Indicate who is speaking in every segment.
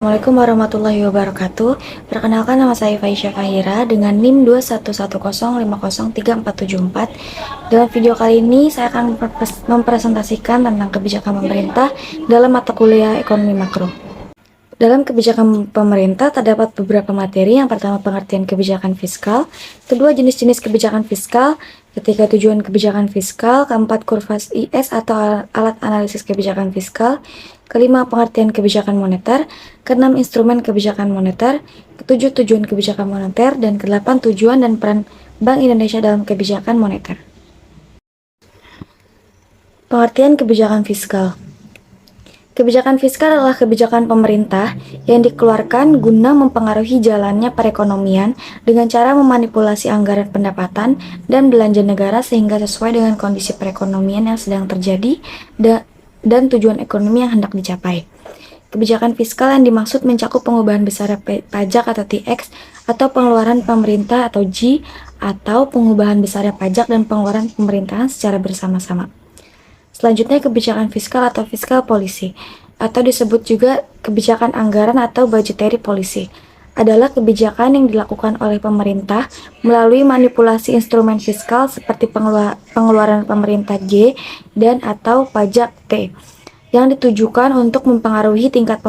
Speaker 1: Assalamualaikum warahmatullahi wabarakatuh. Perkenalkan, nama saya Faisya Fahira dengan NIM 21110503474. Dalam video kali ini saya akan mempresentasikan tentang kebijakan pemerintah dalam mata kuliah ekonomi makro. Dalam kebijakan pemerintah terdapat beberapa materi. Yang pertama, pengertian kebijakan fiskal. Kedua, jenis-jenis kebijakan fiskal. Ketiga, tujuan kebijakan fiskal. Keempat, kurva IS atau alat analisis kebijakan fiskal. Kelima, pengertian kebijakan moneter. Keenam, instrumen kebijakan moneter. Ketujuh, tujuan kebijakan moneter. Dan kedelapan, tujuan dan peran Bank Indonesia dalam kebijakan moneter. Pengertian kebijakan fiskal. Kebijakan fiskal adalah kebijakan pemerintah yang dikeluarkan guna mempengaruhi jalannya perekonomian dengan cara memanipulasi anggaran pendapatan dan belanja negara sehingga sesuai dengan kondisi perekonomian yang sedang terjadi dan tujuan ekonomi yang hendak dicapai. Kebijakan fiskal yang dimaksud mencakup pengubahan besar pajak atau TX atau pengeluaran pemerintah atau G atau pengubahan besar pajak dan pengeluaran pemerintahan secara bersama-sama. Selanjutnya, kebijakan fiskal atau fiskal policy, atau disebut juga kebijakan anggaran atau budgetary policy, adalah kebijakan yang dilakukan oleh pemerintah melalui manipulasi instrumen fiskal seperti pengeluaran pemerintah G dan atau pajak T, yang ditujukan untuk mempengaruhi tingkat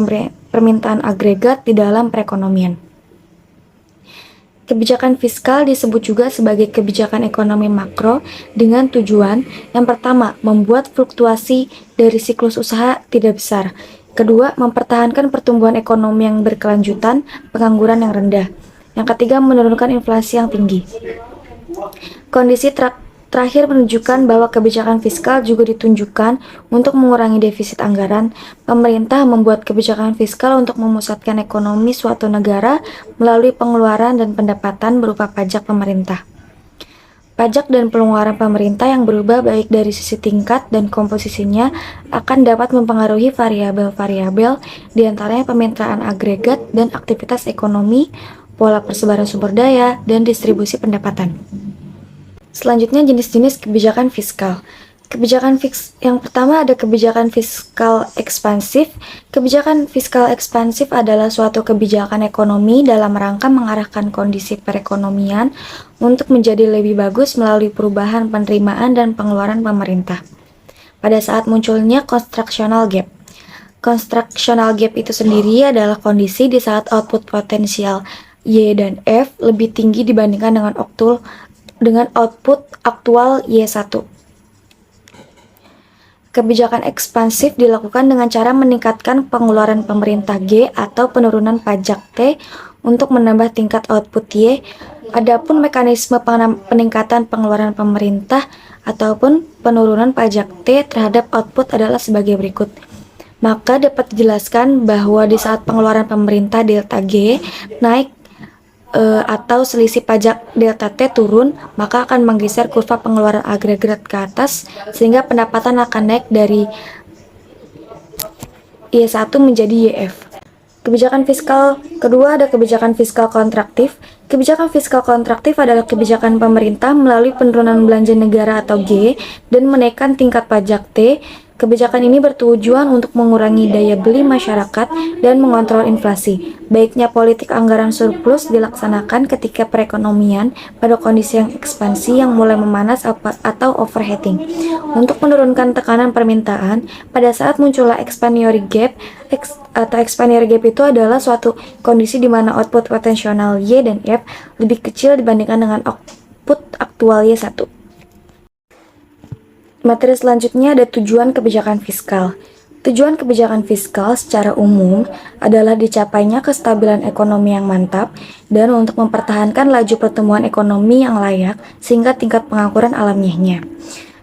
Speaker 1: permintaan agregat di dalam perekonomian. Kebijakan fiskal disebut juga sebagai kebijakan ekonomi makro dengan tujuan yang pertama, membuat fluktuasi dari siklus usaha tidak besar. Kedua, mempertahankan pertumbuhan ekonomi yang berkelanjutan, pengangguran yang rendah. Yang ketiga, menurunkan inflasi yang tinggi. Kondisi terakhir menunjukkan bahwa kebijakan fiskal juga ditunjukkan untuk mengurangi defisit anggaran. Pemerintah membuat kebijakan fiskal untuk memusatkan ekonomi suatu negara melalui pengeluaran dan pendapatan berupa pajak pemerintah. Pajak dan pengeluaran pemerintah yang berubah baik dari sisi tingkat dan komposisinya akan dapat mempengaruhi variabel-variabel diantaranya permintaan agregat dan aktivitas ekonomi, pola persebaran sumber daya, dan distribusi pendapatan. Selanjutnya, jenis-jenis kebijakan fiskal. Yang pertama ada kebijakan fiskal ekspansif. Kebijakan fiskal ekspansif adalah suatu kebijakan ekonomi dalam rangka mengarahkan kondisi perekonomian untuk menjadi lebih bagus melalui perubahan penerimaan dan pengeluaran pemerintah. Pada saat munculnya constructional gap. Constructional gap itu sendiri adalah kondisi di saat output potensial Y dan F lebih tinggi dibandingkan dengan output aktual Y1. Kebijakan ekspansif dilakukan dengan cara meningkatkan pengeluaran pemerintah G atau penurunan pajak T untuk menambah tingkat output Y. Adapun mekanisme peningkatan pengeluaran pemerintah ataupun penurunan pajak T terhadap output adalah sebagai berikut. Maka dapat dijelaskan bahwa di saat pengeluaran pemerintah delta G naik atau selisih pajak delta T turun, maka akan menggeser kurva pengeluaran agregat ke atas sehingga pendapatan akan naik dari Y1 menjadi YF. Kebijakan fiskal kedua ada kebijakan fiskal kontraktif. Kebijakan fiskal kontraktif adalah kebijakan pemerintah melalui penurunan belanja negara atau G dan menaikkan tingkat pajak T. Kebijakan ini bertujuan untuk mengurangi daya beli masyarakat dan mengontrol inflasi. Baiknya politik anggaran surplus dilaksanakan ketika perekonomian pada kondisi yang ekspansi yang mulai memanas atau overheating. Untuk menurunkan tekanan permintaan, pada saat muncullah expansionary gap, expansionary gap itu adalah suatu kondisi di mana output potensial Y dan F lebih kecil dibandingkan dengan output aktual Y1. Materi selanjutnya ada tujuan kebijakan fiskal. Tujuan kebijakan fiskal secara umum adalah dicapainya kestabilan ekonomi yang mantap dan untuk mempertahankan laju pertumbuhan ekonomi yang layak sehingga tingkat pengangguran alamiahnya.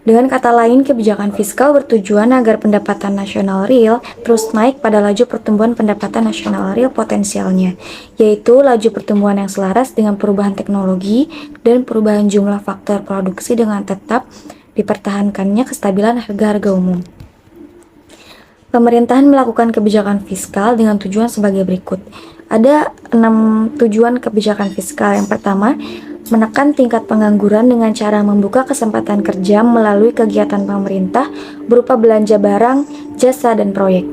Speaker 1: Dengan kata lain, kebijakan fiskal bertujuan agar pendapatan nasional real terus naik pada laju pertumbuhan pendapatan nasional real potensialnya, yaitu laju pertumbuhan yang selaras dengan perubahan teknologi dan perubahan jumlah faktor produksi dengan tetap dipertahankannya kestabilan harga-harga umum. Pemerintahan melakukan kebijakan fiskal dengan tujuan sebagai berikut. Ada 6 tujuan kebijakan fiskal. Yang pertama, menekan tingkat pengangguran dengan cara membuka kesempatan kerja melalui kegiatan pemerintah berupa belanja barang, jasa, dan proyek.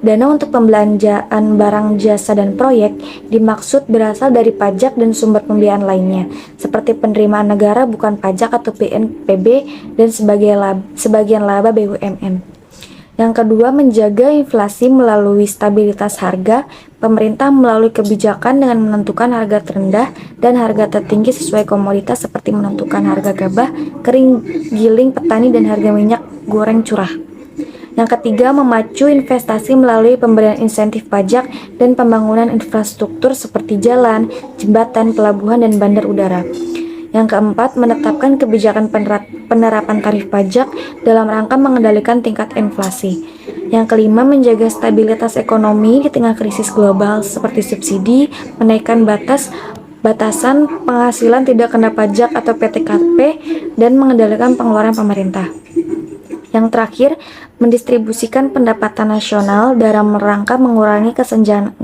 Speaker 1: Dana untuk pembelanjaan barang, jasa, dan proyek dimaksud berasal dari pajak dan sumber pembiayaan lainnya, seperti penerimaan negara bukan pajak atau PNPB dan sebagian laba BUMN. Yang kedua, menjaga inflasi melalui stabilitas harga. Pemerintah melalui kebijakan dengan menentukan harga terendah dan harga tertinggi sesuai komoditas seperti menentukan harga gabah kering giling petani dan harga minyak goreng curah. Yang ketiga, memacu investasi melalui pemberian insentif pajak dan pembangunan infrastruktur seperti jalan, jembatan, pelabuhan, dan bandar udara. Yang keempat, menetapkan kebijakan penerapan tarif pajak dalam rangka mengendalikan tingkat inflasi. Yang kelima, menjaga stabilitas ekonomi di tengah krisis global seperti subsidi, menaikkan batasan penghasilan tidak kena pajak atau PTKP, dan mengendalikan pengeluaran pemerintah. Yang terakhir, mendistribusikan pendapatan nasional dalam rangka mengurangi kesenjangan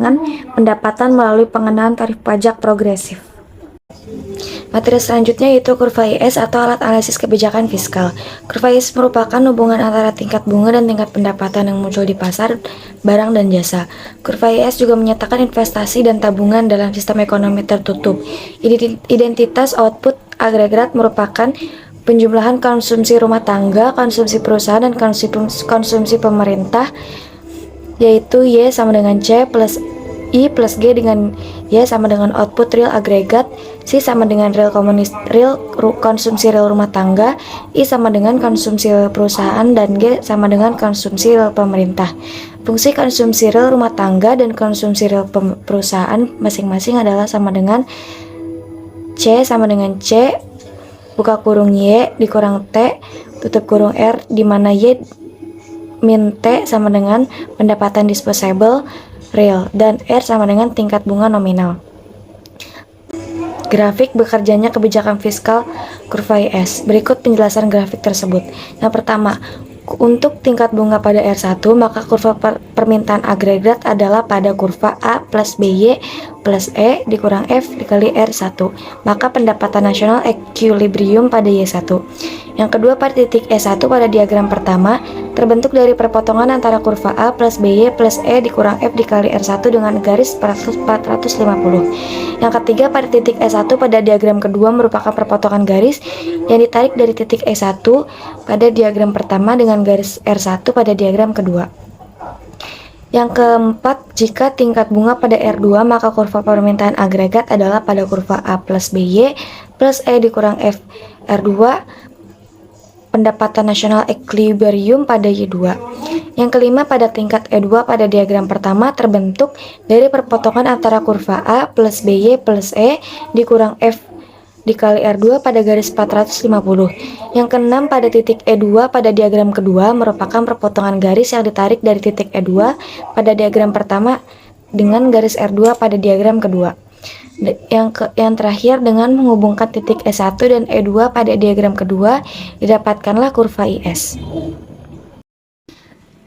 Speaker 1: pendapatan melalui pengenaan tarif pajak progresif. Materi selanjutnya yaitu kurva IS atau alat analisis kebijakan fiskal. Kurva IS merupakan hubungan antara tingkat bunga dan tingkat pendapatan yang muncul di pasar barang dan jasa. Kurva IS juga menyatakan investasi dan tabungan dalam sistem ekonomi tertutup. Identitas output agregat merupakan penjumlahan konsumsi rumah tangga, konsumsi perusahaan, dan konsumsi pemerintah, yaitu Y sama dengan C plus I plus G dengan Y sama dengan output real agregat, C sama dengan real konsumsi real rumah tangga, I sama dengan konsumsi real perusahaan, dan G sama dengan konsumsi real pemerintah. Fungsi konsumsi real rumah tangga dan konsumsi real perusahaan masing-masing adalah sama dengan C sama dengan C buka kurung Y dikurang T tutup kurung R, di mana Y min T sama dengan pendapatan disposable real dan R sama dengan tingkat bunga nominal. Grafik bekerjanya kebijakan fiskal kurva IS. Berikut penjelasan grafik tersebut. Yang pertama, untuk tingkat bunga pada R1, maka kurva permintaan agregat adalah pada kurva A plus BY plus E dikurang F dikali R1. Maka pendapatan nasional equilibrium pada Y1. Yang kedua, pada titik E1 pada diagram pertama terbentuk dari perpotongan antara kurva A plus BY plus E dikurang F dikali R1 dengan garis 450. Yang ketiga, pada titik E1 pada diagram kedua merupakan perpotongan garis yang ditarik dari titik E1 pada diagram pertama dengan garis R1 pada diagram kedua. Yang keempat, jika tingkat bunga pada R2, maka kurva permintaan agregat adalah pada kurva A plus BY plus E dikurang F R2 pendapatan nasional equilibrium pada Y2. Yang kelima, pada tingkat E2 pada diagram pertama terbentuk dari perpotongan antara kurva A plus BY plus E dikurang F dikali R2 pada garis 450. Yang keenam, pada titik E2 pada diagram kedua merupakan perpotongan garis yang ditarik dari titik E2 pada diagram pertama dengan garis R2 pada diagram kedua. Yang terakhir, dengan menghubungkan titik E1 dan E2 pada diagram kedua, didapatkanlah kurva IS.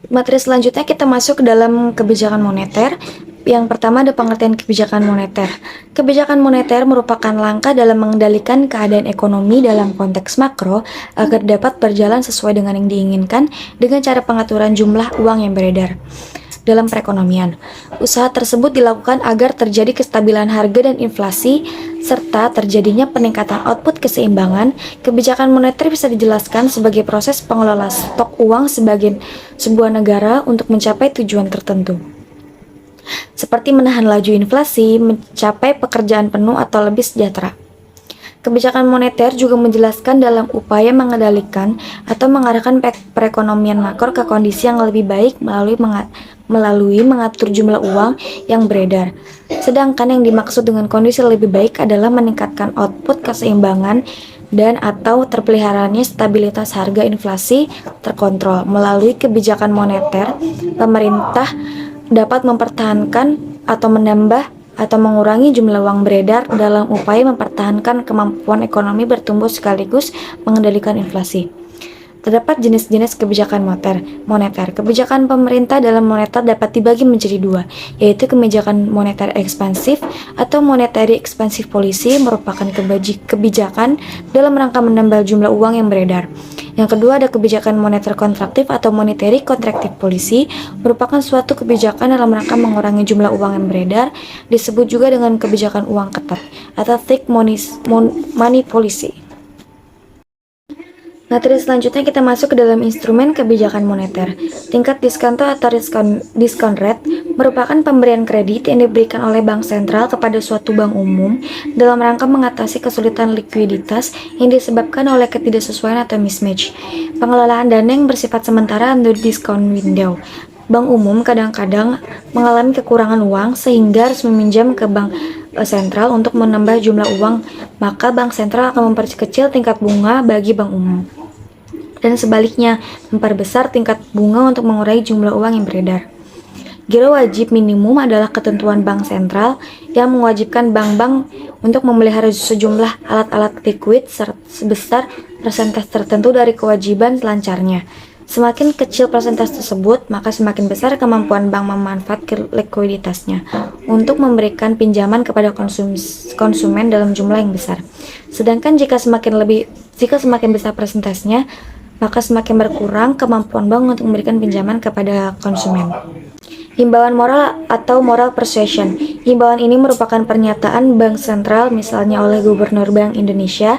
Speaker 1: Materi selanjutnya kita masuk ke dalam kebijakan moneter. Yang pertama ada pengertian kebijakan moneter. Kebijakan moneter merupakan langkah dalam mengendalikan keadaan ekonomi dalam konteks makro agar dapat berjalan sesuai dengan yang diinginkan dengan cara pengaturan jumlah uang yang beredar. Dalam perekonomian, usaha tersebut dilakukan agar terjadi kestabilan harga dan inflasi, serta terjadinya peningkatan output keseimbangan. Kebijakan moneter bisa dijelaskan sebagai proses pengelola stok uang sebagai sebuah negara untuk mencapai tujuan tertentu, seperti menahan laju inflasi, mencapai pekerjaan penuh atau lebih sejahtera. Kebijakan moneter juga menjelaskan dalam upaya mengendalikan atau mengarahkan perekonomian makro ke kondisi yang lebih baik melalui mengatur jumlah uang yang beredar. Sedangkan yang dimaksud dengan kondisi lebih baik adalah meningkatkan output keseimbangan dan atau terpeliharanya stabilitas harga inflasi terkontrol. Melalui kebijakan moneter, pemerintah dapat mempertahankan atau menambah atau mengurangi jumlah uang beredar dalam upaya mempertahankan kemampuan ekonomi bertumbuh sekaligus mengendalikan inflasi. Terdapat jenis-jenis kebijakan moneter. Kebijakan pemerintah dalam moneter dapat dibagi menjadi dua, yaitu kebijakan moneter ekspansif atau monetary expansive policy merupakan kebijakan dalam rangka menambah jumlah uang yang beredar. Yang kedua ada kebijakan moneter kontraktif atau monetary contractive policy merupakan suatu kebijakan dalam rangka mengurangi jumlah uang yang beredar, disebut juga dengan kebijakan uang ketat atau thick money policy. Materi selanjutnya kita masuk ke dalam instrumen kebijakan moneter. Tingkat diskonto atau discount rate merupakan pemberian kredit yang diberikan oleh bank sentral kepada suatu bank umum dalam rangka mengatasi kesulitan likuiditas yang disebabkan oleh ketidaksesuaian atau mismatch. Pengelolaan dana yang bersifat sementara under discount window. Bank umum kadang-kadang mengalami kekurangan uang sehingga harus meminjam ke bank sentral untuk menambah jumlah uang, maka bank sentral akan memperkecil tingkat bunga bagi bank umum. Dan sebaliknya, memperbesar tingkat bunga untuk mengurangi jumlah uang yang beredar. Giro wajib minimum adalah ketentuan bank sentral yang mewajibkan bank-bank untuk memelihara sejumlah alat-alat likuid sebesar persentase tertentu dari kewajiban selancarnya. Semakin kecil persentase tersebut, maka semakin besar kemampuan bank memanfaatkan likuiditasnya untuk memberikan pinjaman kepada konsumen dalam jumlah yang besar. Sedangkan jika semakin besar persentasenya, maka semakin berkurang kemampuan bank untuk memberikan pinjaman kepada konsumen. Himbauan moral atau moral persuasion. Himbauan ini merupakan pernyataan bank sentral misalnya oleh Gubernur Bank Indonesia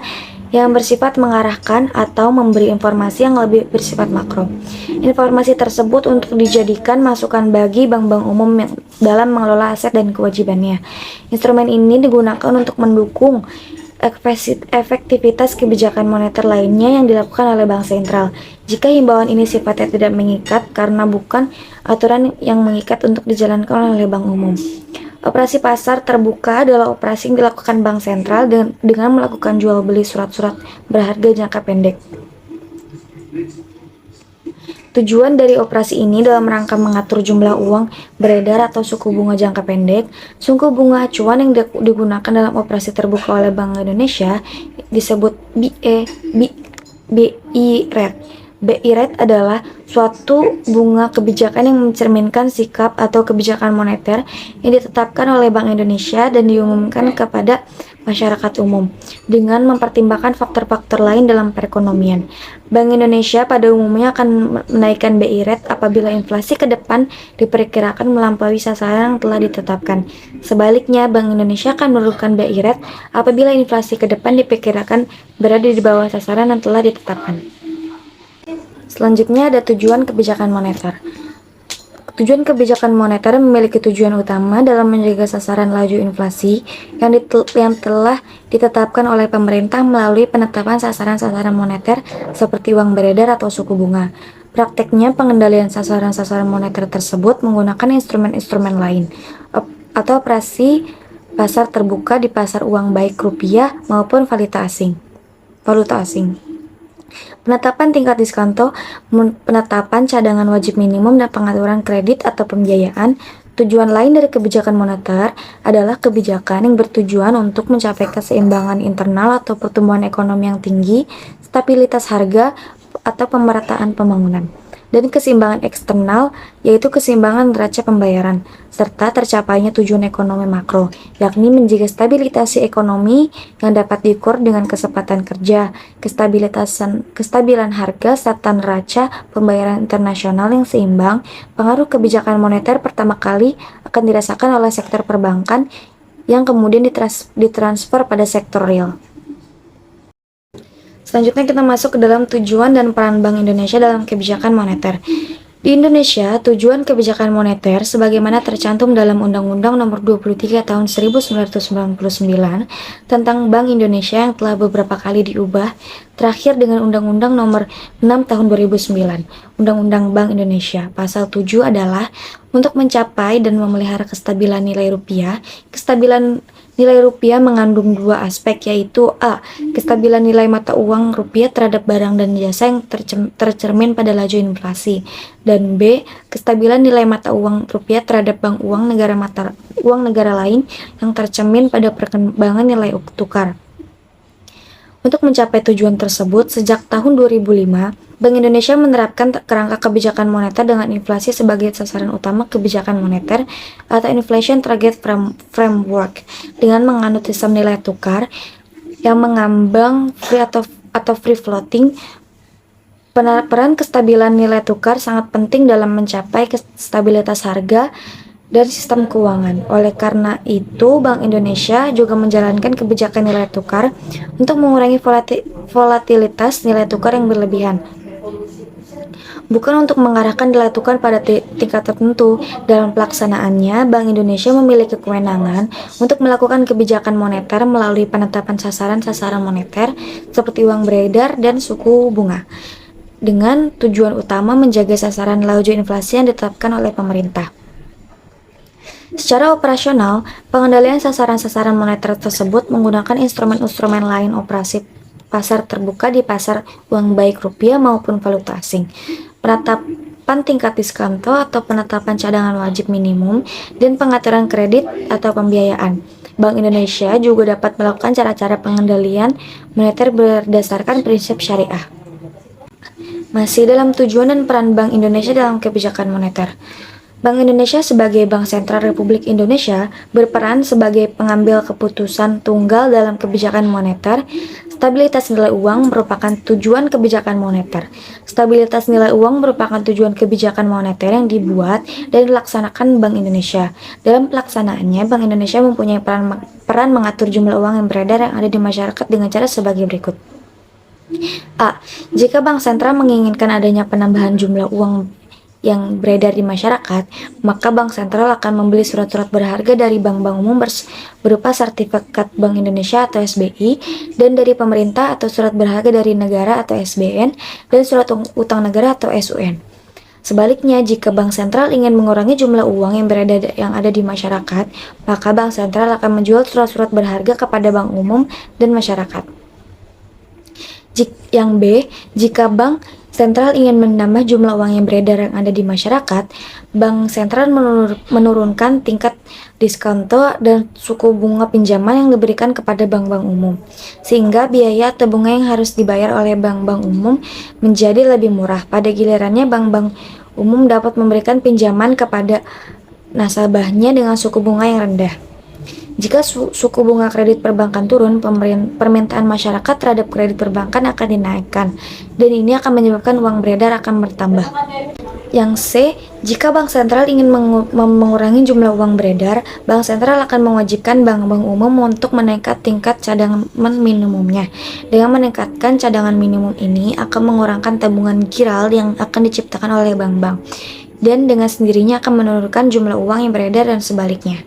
Speaker 1: yang bersifat mengarahkan atau memberi informasi yang lebih bersifat makro. Informasi tersebut untuk dijadikan masukan bagi bank-bank umum dalam mengelola aset dan kewajibannya. Instrumen ini digunakan untuk mendukung efektivitas kebijakan moneter lainnya yang dilakukan oleh bank sentral. Jika himbauan ini sifatnya tidak mengikat karena bukan aturan yang mengikat untuk dijalankan oleh bank umum. Operasi pasar terbuka adalah operasi yang dilakukan bank sentral dengan melakukan jual beli surat-surat berharga jangka pendek. Tujuan dari operasi ini dalam rangka mengatur jumlah uang beredar atau suku bunga jangka pendek. Suku bunga acuan yang digunakan dalam operasi terbuka oleh Bank Indonesia disebut BI rate. BI rate adalah suatu bunga kebijakan yang mencerminkan sikap atau kebijakan moneter yang ditetapkan oleh Bank Indonesia dan diumumkan kepada masyarakat umum dengan mempertimbangkan faktor-faktor lain dalam perekonomian. Bank Indonesia pada umumnya akan menaikkan BI rate apabila inflasi ke depan diperkirakan melampaui sasaran yang telah ditetapkan. Sebaliknya, Bank Indonesia akan menurunkan BI rate apabila inflasi ke depan diperkirakan berada di bawah sasaran yang telah ditetapkan. Selanjutnya ada tujuan kebijakan moneter. Tujuan kebijakan moneter memiliki tujuan utama dalam menjaga sasaran laju inflasi yang telah ditetapkan oleh pemerintah melalui penetapan sasaran-sasaran moneter seperti uang beredar atau suku bunga. Prakteknya pengendalian sasaran-sasaran moneter tersebut menggunakan instrumen-instrumen lain atau operasi pasar terbuka di pasar uang baik rupiah maupun valuta asing. Penetapan tingkat diskonto, penetapan cadangan wajib minimum dan pengaturan kredit atau pembiayaan. Tujuan lain dari kebijakan moneter adalah kebijakan yang bertujuan untuk mencapai keseimbangan internal atau pertumbuhan ekonomi yang tinggi, stabilitas harga atau pemerataan pembangunan, dan keseimbangan eksternal, yaitu keseimbangan neraca pembayaran, serta tercapainya tujuan ekonomi makro, yakni menjaga stabilitas ekonomi yang dapat diukur dengan kecepatan kerja, kestabilan harga, serta neraca pembayaran internasional yang seimbang. Pengaruh kebijakan moneter pertama kali akan dirasakan oleh sektor perbankan yang kemudian ditransfer pada sektor real. Selanjutnya kita masuk ke dalam tujuan dan peran Bank Indonesia dalam kebijakan moneter. Di Indonesia, tujuan kebijakan moneter sebagaimana tercantum dalam Undang-Undang Nomor 23 Tahun 1999 tentang Bank Indonesia yang telah beberapa kali diubah, terakhir dengan Undang-Undang Nomor 6 Tahun 2009, Undang-Undang Bank Indonesia. Pasal 7 adalah untuk mencapai dan memelihara kestabilan nilai rupiah. Kestabilan nilai rupiah mengandung dua aspek, yaitu A. Kestabilan nilai mata uang rupiah terhadap barang dan jasa yang tercermin pada laju inflasi, dan B. Kestabilan nilai mata uang rupiah terhadap bank uang negara lain yang tercermin pada perkembangan nilai tukar. Untuk mencapai tujuan tersebut, sejak tahun 2005, Bank Indonesia menerapkan kerangka kebijakan moneter dengan inflasi sebagai sasaran utama kebijakan moneter atau Inflation Target Framework dengan menganut sistem nilai tukar yang mengambang free floating. Peran kestabilan nilai tukar sangat penting dalam mencapai stabilitas harga dan sistem keuangan. Oleh karena itu, Bank Indonesia juga menjalankan kebijakan nilai tukar untuk mengurangi volatilitas nilai tukar yang berlebihan, bukan untuk mengarahkan nilai tukar pada tingkat tertentu. Dalam pelaksanaannya, Bank Indonesia memiliki kewenangan untuk melakukan kebijakan moneter melalui penetapan sasaran-sasaran moneter seperti uang beredar dan suku bunga, dengan tujuan utama menjaga sasaran laju inflasi yang ditetapkan oleh pemerintah. Secara operasional, pengendalian sasaran-sasaran moneter tersebut menggunakan instrumen-instrumen lain operasi pasar terbuka di pasar uang baik rupiah maupun valuta asing, penetapan tingkat diskonto atau penetapan cadangan wajib minimum, dan pengaturan kredit atau pembiayaan. Bank Indonesia juga dapat melakukan cara-cara pengendalian moneter berdasarkan prinsip syariah. Masih dalam tujuan dan peran Bank Indonesia dalam kebijakan moneter. Bank Indonesia sebagai Bank Sentral Republik Indonesia berperan sebagai pengambil keputusan tunggal dalam kebijakan moneter. Stabilitas nilai uang merupakan tujuan kebijakan moneter. Stabilitas nilai uang merupakan tujuan kebijakan moneter yang dibuat dan dilaksanakan Bank Indonesia. Dalam pelaksanaannya, Bank Indonesia mempunyai peran mengatur jumlah uang yang beredar yang ada di masyarakat dengan cara sebagai berikut. A. Jika Bank Sentral menginginkan adanya penambahan jumlah uang yang beredar di masyarakat, maka Bank Sentral akan membeli surat-surat berharga dari bank-bank umum berupa sertifikat Bank Indonesia atau SBI, dan dari pemerintah atau surat berharga dari negara atau SBN, dan surat utang negara atau SUN. Sebaliknya, jika Bank Sentral ingin mengurangi jumlah uang yang beredar yang ada di masyarakat, maka Bank Sentral akan menjual surat-surat berharga kepada bank umum dan masyarakat. Yang B, jika Bank Sentral ingin menambah jumlah uang yang beredar yang ada di masyarakat, Bank Sentral menurunkan tingkat diskonto dan suku bunga pinjaman yang diberikan kepada bank-bank umum, sehingga biaya atau bunga yang harus dibayar oleh bank-bank umum menjadi lebih murah. Pada gilirannya, bank-bank umum dapat memberikan pinjaman kepada nasabahnya dengan suku bunga yang rendah. Jika suku bunga kredit perbankan turun, permintaan masyarakat terhadap kredit perbankan akan dinaikkan, dan ini akan menyebabkan uang beredar akan bertambah. Yang C, jika Bank Sentral ingin mengurangi jumlah uang beredar, Bank Sentral akan mewajibkan bank-bank umum untuk menaikkan tingkat cadangan minimumnya. Dengan meningkatkan cadangan minimum ini akan mengurangkan tabungan giral yang akan diciptakan oleh bank-bank, dan dengan sendirinya akan menurunkan jumlah uang yang beredar dan sebaliknya.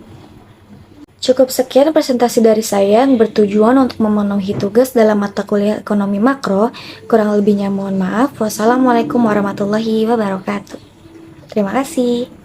Speaker 1: Cukup sekian presentasi dari saya yang bertujuan untuk memenuhi tugas dalam mata kuliah ekonomi makro. Kurang lebihnya mohon maaf. Wassalamualaikum warahmatullahi wabarakatuh. Terima kasih.